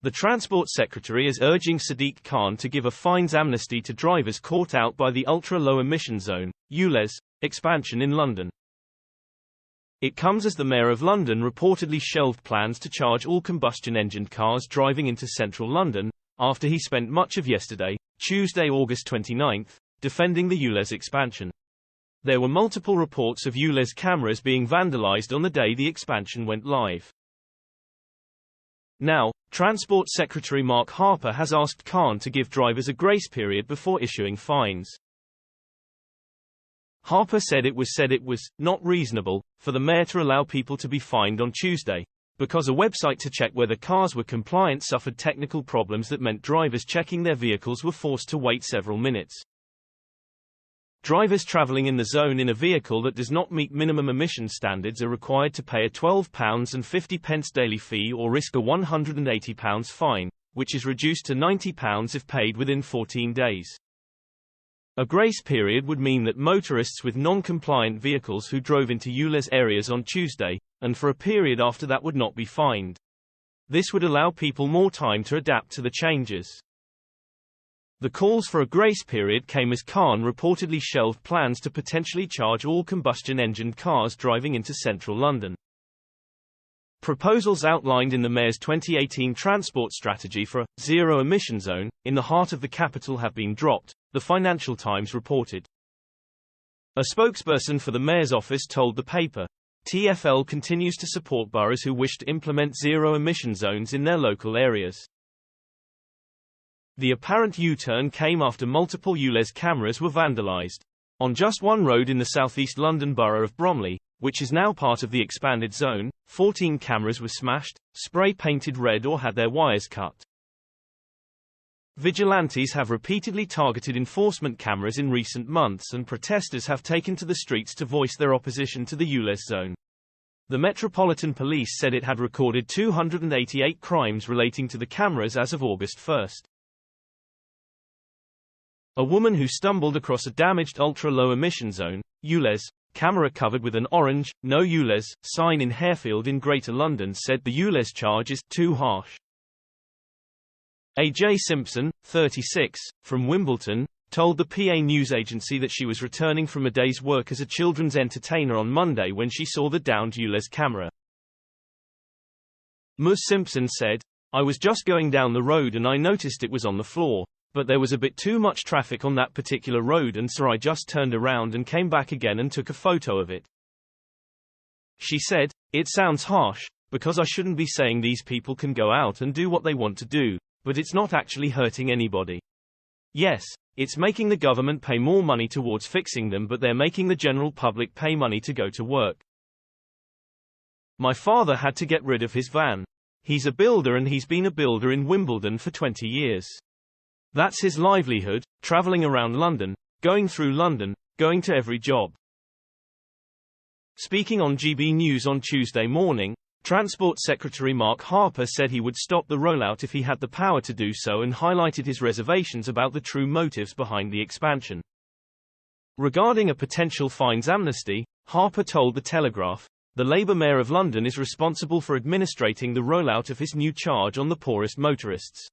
The Transport Secretary is urging Sadiq Khan to give a fines amnesty to drivers caught out by the ultra-low emission zone, ULEZ, expansion in London. It comes as the Mayor of London reportedly shelved plans to charge all combustion-engined cars driving into central London, after he spent much of yesterday, Tuesday, August 29, defending the ULEZ expansion. There were multiple reports of ULEZ cameras being vandalized on the day the expansion went live. Now, Transport Secretary Mark Harper has asked Khan to give drivers a grace period before issuing fines. Harper said it was not reasonable for the mayor to allow people to be fined on Tuesday, because a website to check whether cars were compliant suffered technical problems that meant drivers checking their vehicles were forced to wait several minutes. Drivers travelling in the zone in a vehicle that does not meet minimum emission standards are required to pay a £12.50 daily fee or risk a £180 fine, which is reduced to £90 if paid within 14 days. A grace period would mean that motorists with non-compliant vehicles who drove into ULEZ areas on Tuesday, and for a period after that, would not be fined. This would allow people more time to adapt to the changes. The calls for a grace period came as Khan reportedly shelved plans to potentially charge all combustion-engined cars driving into central London. Proposals outlined in the Mayor's 2018 transport strategy for a zero-emission zone in the heart of the capital have been dropped, the Financial Times reported. A spokesperson for the Mayor's office told the paper, TfL continues to support boroughs who wish to implement zero-emission zones in their local areas. The apparent U-turn came after multiple ULEZ cameras were vandalized. On just one road in the southeast London borough of Bromley, which is now part of the expanded zone, 14 cameras were smashed, spray-painted red or had their wires cut. Vigilantes have repeatedly targeted enforcement cameras in recent months, and protesters have taken to the streets to voice their opposition to the ULEZ zone. The Metropolitan Police said it had recorded 288 crimes relating to the cameras as of August 1. A woman who stumbled across a damaged ultra-low emission zone, ULEZ, camera covered with an orange, "No ULEZ" sign in Harefield in Greater London said the ULEZ charge is too harsh. A.J. Simpson, 36, from Wimbledon, told the PA news agency that she was returning from a day's work as a children's entertainer on Monday when she saw the downed ULEZ camera. Ms. Simpson said, "I was just going down the road and I noticed it was on the floor. But there was a bit too much traffic on that particular road, and so I just turned around and came back again and took a photo of it." She said, "It sounds harsh, because I shouldn't be saying these people can go out and do what they want to do, but it's not actually hurting anybody. Yes, it's making the government pay more money towards fixing them, but they're making the general public pay money to go to work. My father had to get rid of his van. He's a builder and he's been a builder in Wimbledon for 20 years. That's his livelihood, travelling around London, going through London, going to every job." Speaking on GB News on Tuesday morning, Transport Secretary Mark Harper said he would stop the rollout if he had the power to do so, and highlighted his reservations about the true motives behind the expansion. Regarding a potential fines amnesty, Harper told The Telegraph, "The Labour Mayor of London is responsible for administrating the rollout of his new charge on the poorest motorists.